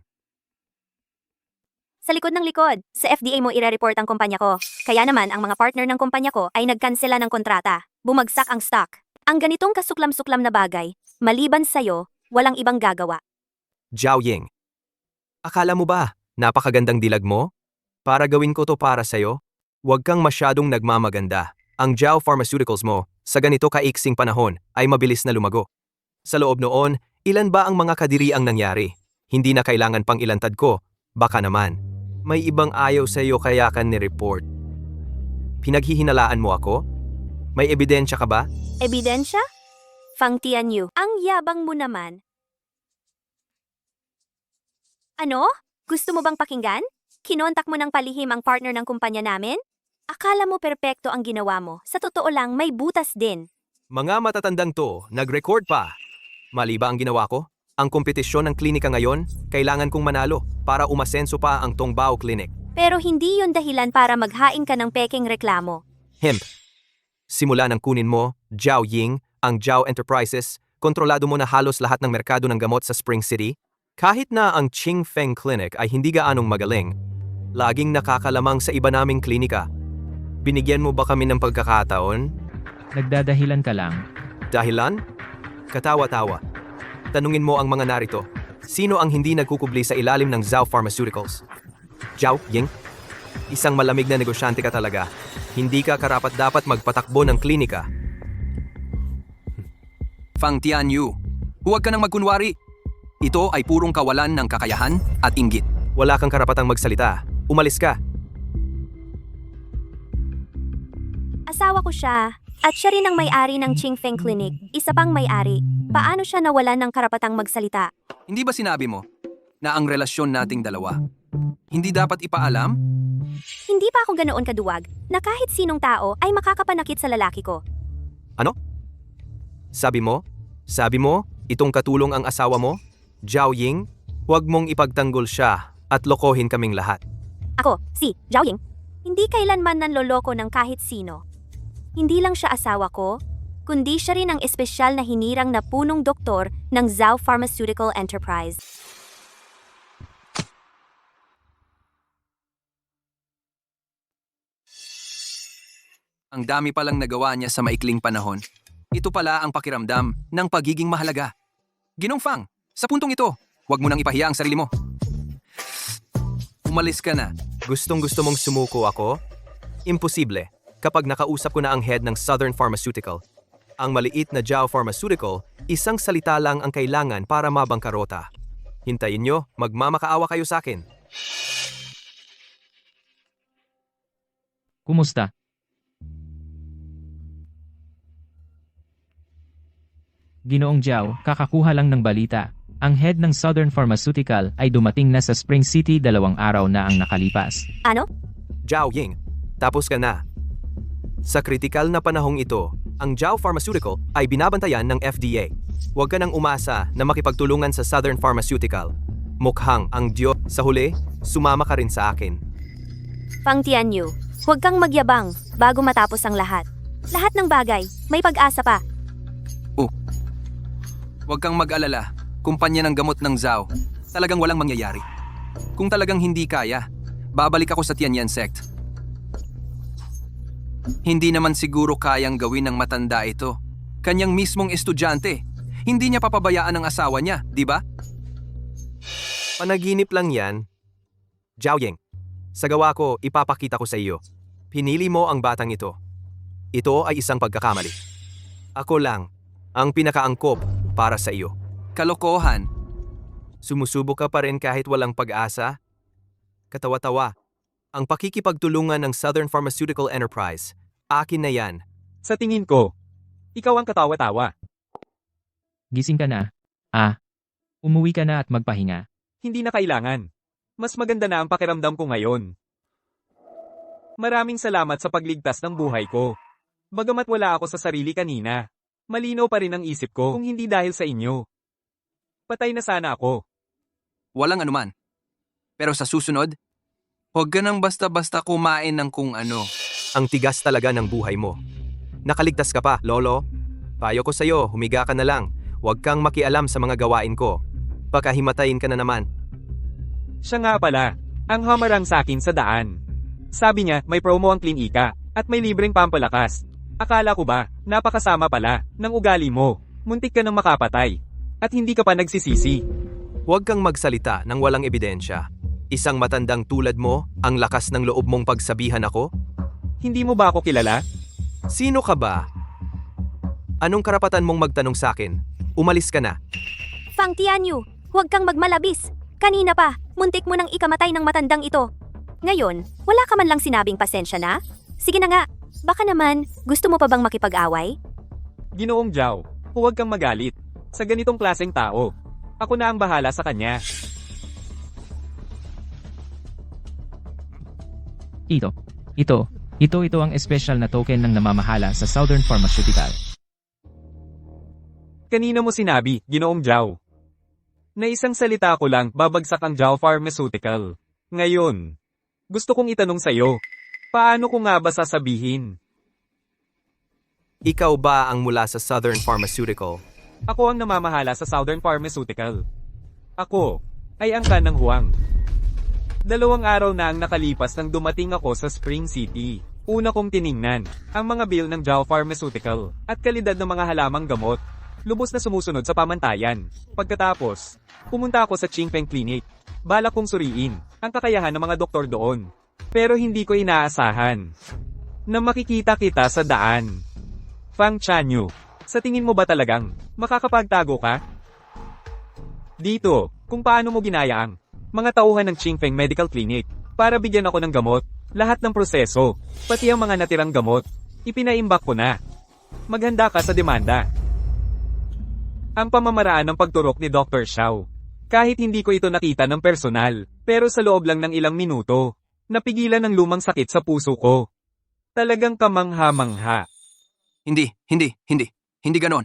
Sa likod ng likod, sa FDA mo ire-report ang kumpanya ko. Kaya naman ang mga partner ng kumpanya ko ay nagkansela ng kontrata. Bumagsak ang stock. Ang ganitong kasuklam-suklam na bagay, maliban sa'yo, walang ibang gagawa. Jiao Ying. Akala mo ba, napakagandang dilag mo? Para gawin ko to para sa'yo? Huwag kang masyadong nagmamaganda. Ang Jiao Pharmaceuticals mo, sa ganito kaiksing panahon, ay mabilis na lumago. Sa loob noon, ilan ba ang mga kadiriang nangyari? Hindi na kailangan pang ilantad ko. Baka naman, may ibang ayaw sa'yo kaya ka ni-report. Pinaghihinalaan mo ako? May ebidensya ka ba? Ebidensya? Fang Tianyu, ang yabang mo naman. Ano? Gusto mo bang pakinggan? Kinontak mo ng palihim ang partner ng kumpanya namin? Akala mo perpekto ang ginawa mo. Sa totoo lang, may butas din. Mga matatandang to, nag-record pa. Mali ba ang ginawa ko? Ang kompetisyon ng klinika ngayon, kailangan kong manalo para umasenso pa ang Tongbao Clinic. Pero hindi yon dahilan para maghain ka ng peking reklamo. Hemp. Simula ng kunin mo, Jiao Ying, ang Jiao Enterprises, kontrolado mo na halos lahat ng merkado ng gamot sa Spring City. Kahit na ang Qingfeng Clinic ay hindi gaanong magaling, laging nakakalamang sa iba naming klinika. Binigyan mo ba kami ng pagkakataon? nagdadahilan ka lang. Dahilan? Katawa-tawa. Tanungin mo ang mga narito. Sino ang hindi nagkukubli sa ilalim ng Zhao Pharmaceuticals? Jiao Ying? Isang malamig na negosyante ka talaga. Hindi ka karapat-dapat magpatakbo ng klinika. Fang Tianyu, huwag ka nang magkunwari. Ito ay purong kawalan ng kakayahan at inggit. Wala kang karapatang magsalita. Umalis ka. Asawa ko siya. At siya rin ang may-ari ng Qingfeng Clinic, isa pang may-ari. Paano siya nawalan ng karapatang magsalita? Hindi ba sinabi mo na ang relasyon nating dalawa hindi dapat ipaalam? Hindi pa ako ganoon kaduwag na kahit sinong tao ay makakapanakit sa lalaki ko. Sabi mo, itong katulong ang asawa mo? Zhao Ying, huwag mong ipagtanggol siya at lokohin kaming lahat. Ako, si Zhao Ying, hindi kailanman nanloloko ng kahit sino. Hindi lang siya asawa ko, kundi siya rin ang espesyal na hinirang na punong doktor ng Zhao Pharmaceutical Enterprise. Ang dami palang nagawa niya sa maikling panahon. Ito pala ang pakiramdam ng pagiging mahalaga. Ginong Fang, sa puntong ito, huwag mo nang ipahiya ang sarili mo. Umalis ka na. Gustong-gusto mong sumuko ako? Imposible. Kapag nakausap ko na ang head ng Southern Pharmaceutical. Ang maliit na Zhao Pharmaceutical, isang salita lang ang kailangan para mabangkarota. Hintayin nyo, magmamakaawa kayo sa akin. Kumusta? Ginoong Zhao, kakakuha lang ng balita. Ang head ng Southern Pharmaceutical ay dumating na sa Spring City 2 araw na ang nakalipas. Ano? Zhao Ying, tapos ka na. Sa kritikal na panahong ito, ang Zhao Pharmaceutical ay binabantayan ng FDA. Huwag ka nang umasa na makipagtulungan sa Southern Pharmaceutical. Mukhang ang Diyos sa huli, sumama ka rin sa akin. Fang Tianyu, huwag kang magyabang bago matapos ang lahat. Lahat ng bagay, may pag-asa pa. Huwag kang mag-alala. Kumpanya ng gamot ng Zhao. Talagang walang mangyayari. Kung talagang hindi kaya, babalik ako sa Tianyan sect. Hindi naman siguro kayang gawin ng matanda ito. Kanyang mismong estudyante. Hindi niya papabayaan ang asawa niya, di ba? Panaginip lang yan. Zhao Ying, sa gawa ko, ipapakita ko sa iyo. Pinili mo ang batang ito. Ito ay isang pagkakamali. Ako lang, ang pinakaangkop para sa iyo. Kalokohan. Sumusubok ka pa rin kahit walang pag-asa? Katawa-tawa. Ang pakikipagtulungan ng Southern Pharmaceutical Enterprise, akin na yan. Sa tingin ko, ikaw ang katawa-tawa. Gising ka na. Umuwi ka na at magpahinga. Hindi na kailangan. Mas maganda na ang pakiramdam ko ngayon. Maraming salamat sa pagligtas ng buhay ko. Bagamat wala ako sa sarili kanina, malinaw pa rin ang isip ko kung hindi dahil sa inyo. Patay na sana ako. Walang anuman. Pero sa susunod, huwag ka nang basta-basta kumain ng kung ano. Ang tigas talaga ng buhay mo. Nakaligtas ka pa, Lolo. Payo ko sa'yo, humiga ka na lang. Huwag kang makialam sa mga gawain ko. Baka himatayin ka na naman. Siya nga pala, ang hamarang sa akin sa daan. Sabi niya, may promo ang klinika, at may libreng pampalakas. Akala ko ba, napakasama pala, ng ugali mo. Muntik ka nang makapatay. At hindi ka pa nagsisisi. Huwag kang magsalita ng walang ebidensya. Isang matandang tulad mo, ang lakas ng loob mong pagsabihan ako? Hindi mo ba ako kilala? Sino ka ba? Anong karapatan mong magtanong sa akin? Umalis ka na. Fang Tianyu, huwag kang magmalabis. Kanina pa, muntik mo nang ikamatay ng matandang ito. Ngayon, wala ka man lang sinabing pasensya na? Sige na nga, baka naman, gusto mo pa bang makipag-away? Ginoong Zhao, huwag kang magalit. Sa ganitong klaseng tao, ako na ang bahala sa kanya. Ito ang espesyal na token ng namamahala sa Southern Pharmaceutical. Kanina mo sinabi, Ginoong Zhao, na isang salita ko lang babagsak ang Zhao Pharmaceutical. Ngayon, gusto kong itanong sa'yo, paano ko nga ba sasabihin? Ikaw ba ang mula sa Southern Pharmaceutical? Ako ang namamahala sa Southern Pharmaceutical. Ako ay ang kanang Huang. 2 araw na ang nakalipas nang dumating ako sa Spring City. Una kong tiningnan ang mga bill ng Zhao Pharmaceutical at kalidad ng mga halamang gamot. Lubos na sumusunod sa pamantayan. Pagkatapos, pumunta ako sa Qingfeng Clinic. Balak kong suriin ang kakayahan ng mga doktor doon. Pero hindi ko inaasahan na makikita kita sa daan. Fang Tianyu, sa tingin mo ba talagang makakapagtago ka? Dito, kung paano mo ginaya ang mga tauhan ng Qingfeng Medical Clinic para bigyan ako ng gamot, lahat ng proseso, pati ang mga natirang gamot, ipinaimbak ko na. Maghanda ka sa demanda. Ang pamamaraan ng pagturok ni Dr. Xiao. Kahit hindi ko ito nakita ng personal, pero sa loob lang ng ilang minuto, napigilan ng lumang sakit sa puso ko. Talagang kamangha-mangha. Hindi ganon.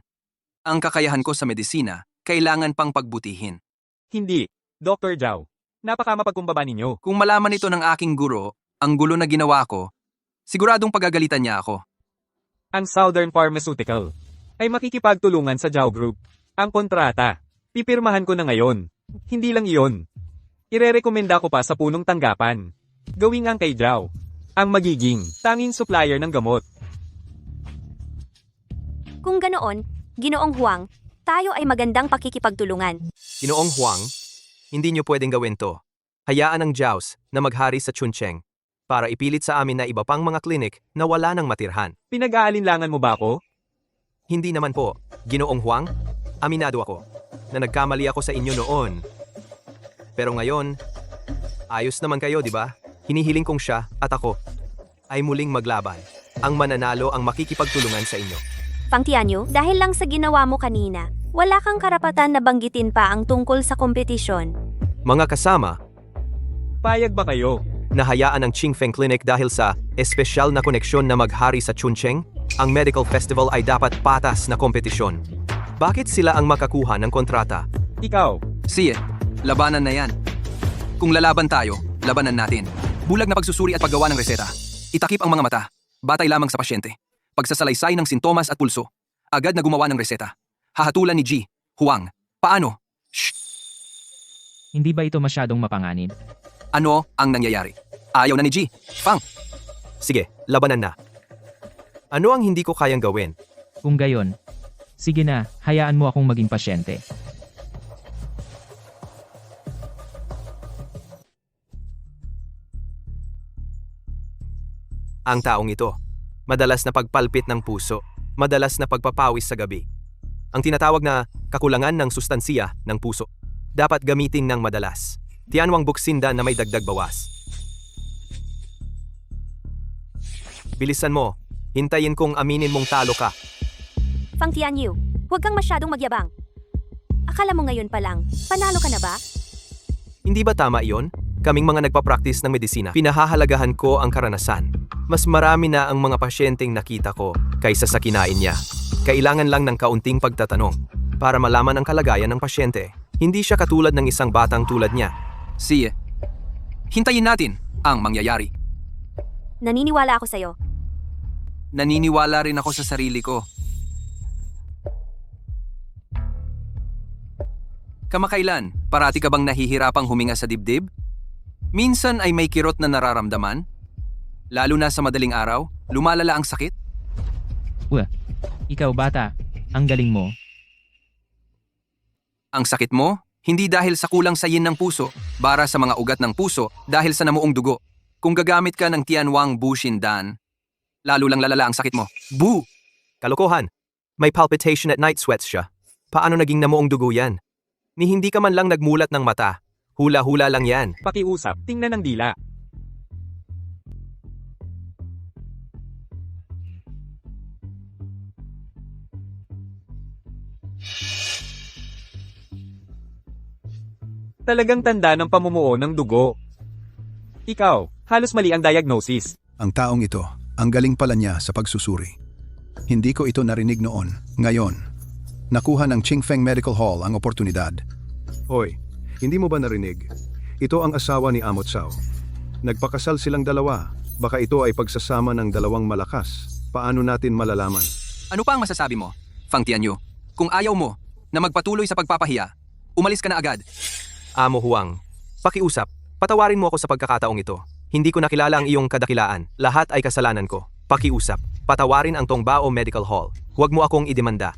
Ang kakayahan ko sa medisina, kailangan pang pagbutihin. Hindi, Dr. Zhao. Napakamapagkumbaba ninyo. Kung malaman ito ng aking guro, ang gulo na ginawa ko, siguradong pagagalitan niya ako. Ang Southern Pharmaceutical ay makikipagtulungan sa Zhao Group. Ang kontrata, pipirmahan ko na ngayon. Hindi lang iyon. Irerekomenda ko pa sa punong tanggapan. Gawing ang kay Zhao, ang magiging tanging supplier ng gamot. Kung ganoon, Ginoong Huang, tayo ay magandang pakikipagtulungan. Ginoong Huang, hindi niyo pwedeng gawin to. Hayaan ang Jiaos na maghari sa Chuncheng para ipilit sa amin na iba pang mga klinik na wala nang matirhan. Pinag-aalinlangan mo ba ako? Hindi naman po, Ginoong Huang, aminado ako na nagkamali ako sa inyo noon. Pero ngayon, ayos naman kayo, di ba? Hinihiling kong siya at ako ay muling maglaban. Ang mananalo ang makikipagtulungan sa inyo. Fang Tianyu, dahil lang sa ginawa mo kanina, wala kang karapatan na banggitin pa ang tungkol sa kompetisyon. Mga kasama, Payag ba kayo? nahayaan ang Qingfeng Clinic dahil sa espesyal na koneksyon na maghari sa Chuncheng, ang medical festival ay dapat patas na kompetisyon. Bakit sila ang makakuha ng kontrata? Ikaw, Siye, labanan na yan. Kung lalaban tayo, labanan natin. Bulag na pagsusuri at paggawa ng reseta. Itakip ang mga mata. Batay lamang sa pasyente. Pagsasalaysay ng sintomas at pulso. Agad na gumawa ng reseta. Hahatulan ni Ji, Huang. Paano? Shh! Hindi ba ito masyadong mapanganib? Ano ang nangyayari? Ayaw na ni Ji. Fang! Sige, labanan na. Ano ang hindi ko kayang gawin? Kung gayon, sige na, hayaan mo akong maging pasyente. Ang taong ito, madalas na pagpalpit ng puso, madalas na pagpapawis sa gabi. Ang tinatawag na kakulangan ng sustansiya ng puso. Dapat gamitin ng madalas. Tianwang buksinda na may dagdag bawas. Bilisan mo. Hintayin kong aminin mong talo ka. Fang Tianyu, huwag kang masyadong magyabang. Akala mo ngayon pa lang, panalo ka na ba? Hindi ba tama iyon? Kaming mga nagpa-practice ng medisina, pinahahalagahan ko ang karanasan. Mas marami na ang mga pasyenteng nakita ko kaysa sa kinain niya. Kailangan lang ng kaunting pagtatanong para malaman ang kalagayan ng pasyente. Hindi siya katulad ng isang batang tulad niya. Siye, hintayin natin ang mangyayari. Naniniwala ako sa'yo. Naniniwala rin ako sa sarili ko. Kamakailan, parati ka bang nahihirapang huminga sa dibdib? Minsan ay may kirot na nararamdaman? Lalo na sa madaling araw, lumalala ang sakit? Ikaw bata, ang galing mo. Ang sakit mo? Hindi dahil sa kulang sayin ng puso, bara sa mga ugat ng puso dahil sa namuong dugo. Kung gagamit ka ng Tianwang Bushindan, lalo lang lalala ang sakit mo. Boo! Kalokohan. May palpitation at night sweats siya. Paano naging namuong dugo yan? Ni hindi ka man lang nagmulat ng mata. Hula-hula lang yan. pakiusap, tingnan ng dila. Talagang tanda ng pamumuo ng dugo. Ikaw, halos mali ang diagnosis. Ang taong ito, ang galing pala niya sa pagsusuri. Hindi ko ito narinig noon. Ngayon, nakuha ng Qingfeng Medical Hall ang oportunidad. Hoy, hindi mo ba narinig? Ito ang asawa ni Amo Tsao. Nagpakasal silang dalawa. Baka ito ay pagsasama ng dalawang malakas. Paano natin malalaman? Ano pa ang masasabi mo, Fang Tianyu? Kung ayaw mo na magpatuloy sa pagpapahiya, umalis ka na agad. Amo Huang, pakiusap, patawarin mo ako sa pagkakataong ito. Hindi ko nakilala ang iyong kadakilaan. Lahat ay kasalanan ko. Pakiusap, patawarin ang Tongbao Medical Hall. Huwag mo akong idemanda.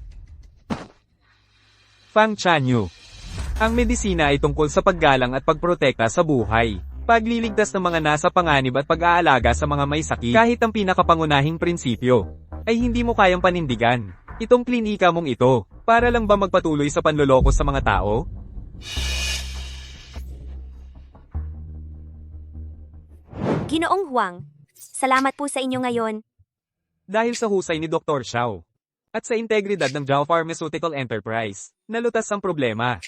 Fang Chanyu. Ang medisina ay tungkol sa paggalang at pagprotekta sa buhay. Pagliligtas ng mga nasa panganib at pag-aalaga sa mga may sakit. Kahit ang pinakapangunahing prinsipyo ay hindi mo kayang panindigan. Itong klinika mong ito, para lang ba magpatuloy sa panloloko sa mga tao? Ginoong Huang, salamat po sa inyo ngayon. Dahil sa husay ni Dr. Xiao, at sa integridad ng Zhao Pharmaceutical Enterprise. Nalutas ang problema.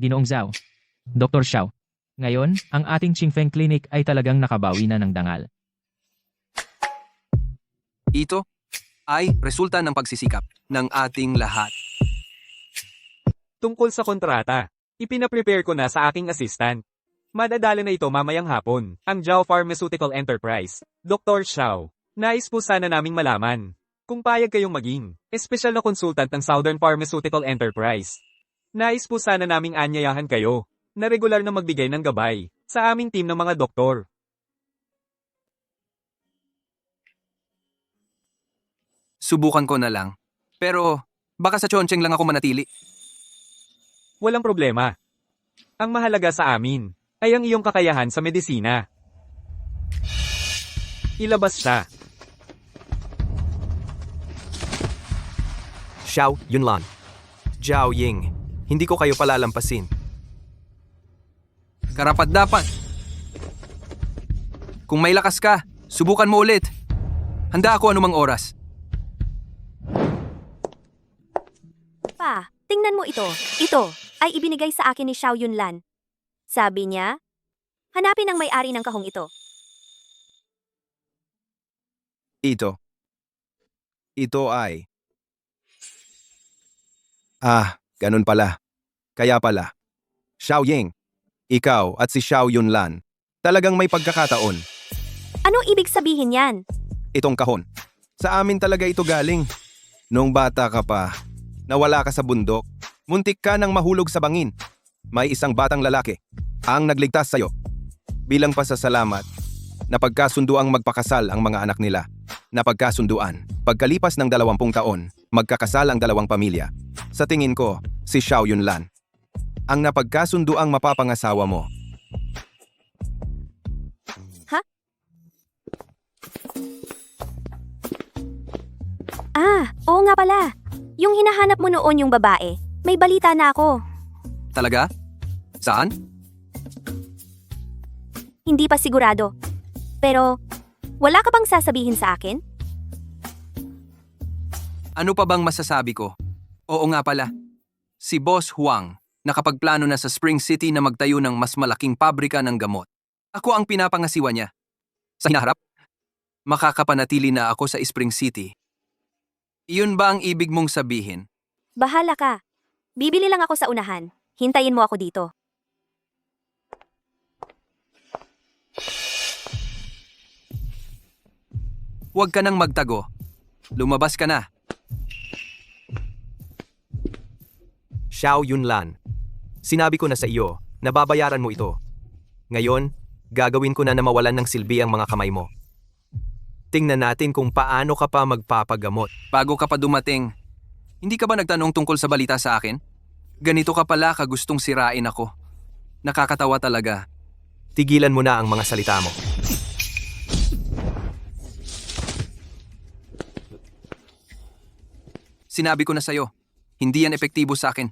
Ginoong Zhao. Dr. Xiao. Ngayon, ang ating Qingfeng Clinic ay talagang nakabawi na ng dangal. Ito ay resulta ng pagsisikap ng ating lahat. Tungkol sa kontrata, ipinaprepare ko na sa aking assistant. Madadala na ito mamayang hapon. Ang Zhao Pharmaceutical Enterprise, Dr. Xiao. Nais po sana naming malaman kung payag kayong maging espesyal na consultant ng Southern Pharmaceutical Enterprise. Nais po sana naming anyayahan kayo na regular na magbigay ng gabay sa aming team ng mga doktor. Subukan ko na lang. Pero baka sa Chongqing lang ako manatili. Walang problema. Ang mahalaga sa amin ay ang iyong kakayahan sa medisina. Ilabas siya. Xiao Yunlan. Zhao Ying. Hindi ko kayo palalampasin. Karapat dapat. Kung may lakas ka, subukan mo ulit. Handa ako anumang oras. Pa, tingnan mo ito. Ito ay ibinigay sa akin ni Xiao Yunlan. Sabi niya, hanapin ang may-ari ng kahong ito. Ito ay... ganun pala. Kaya pala. Xiao Ying, ikaw at si Xiao Yunlan, talagang may pagkakataon. Anong ibig sabihin yan? Itong kahon. Sa amin talaga ito galing. Noong bata ka pa, nawala ka sa bundok, muntik ka nang mahulog sa bangin. May isang batang lalaki ang nagligtas sa'yo. Bilang pasasalamat, napagkasunduang magpakasal ang mga anak nila. Napagkasunduan, pagkalipas ng 20 taon, magkakasal ang dalawang pamilya. Sa tingin ko, si Xiao Yunlan ang napagkasunduang mapapangasawa mo. Oo nga pala. Yung hinahanap mo noon yung babae, may balita na ako. Talaga? Saan? Hindi pa sigurado. Pero, wala ka bang sasabihin sa akin? Ano pa bang masasabi ko? Oo nga pala. Si Boss Huang, nakapagplano na sa Spring City na magtayo ng mas malaking pabrika ng gamot. Ako ang pinapangasiwa niya. Sa hinaharap, makakapanatili na ako sa Spring City. Iyon ba ang ibig mong sabihin? Bahala ka. Bibili lang ako sa unahan. Hintayin mo ako dito. Huwag ka nang magtago. Lumabas ka na. Xiao Yunlan, sinabi ko na sa iyo na babayaran mo ito. Ngayon, gagawin ko na mawalan ng silbi ang mga kamay mo. Tingnan natin kung paano ka pa magpapagamot. Bago ka pa dumating, hindi ka ba nagtanong tungkol sa balita sa akin? Ganito ka pala kagustong sirain ako. Nakakatawa talaga. Tigilan mo na ang mga salita mo. Sinabi ko na sa'yo, hindi yan epektibo sa akin.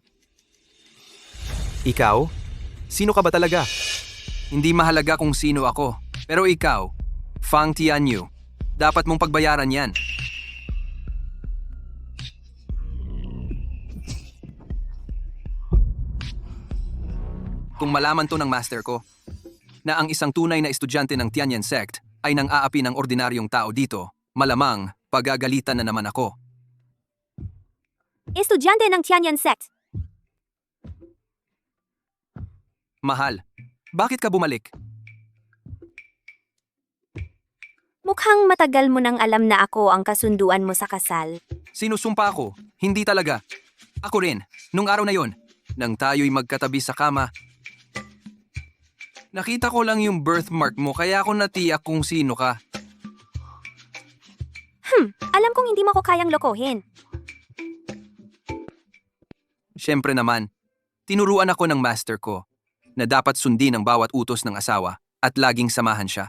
Ikaw? Sino ka ba talaga? Hindi mahalaga kung sino ako. Pero ikaw, Fang Tianyu, dapat mong pagbayaran yan. Kung malaman to ng master ko, na ang isang tunay na estudyante ng Tianyan Sect ay nang aapi ng ordinaryong tao dito, malamang pagagalitan na naman ako. Estudyante ng Tianyan Sect. Mahal, bakit ka bumalik? Mukhang matagal mo nang alam na ako ang kasunduan mo sa kasal. Sinusumpa ako, hindi talaga. Ako rin, nung araw na yon, nang tayo'y magkatabi sa kama. Nakita ko lang yung birthmark mo kaya ako natiyak kung sino ka. Alam kong hindi mo ko kayang lokohin. Siyempre naman, tinuruan ako ng master ko na dapat sundin ang bawat utos ng asawa at laging samahan siya.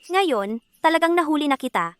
Ngayon, talagang nahuli na kita.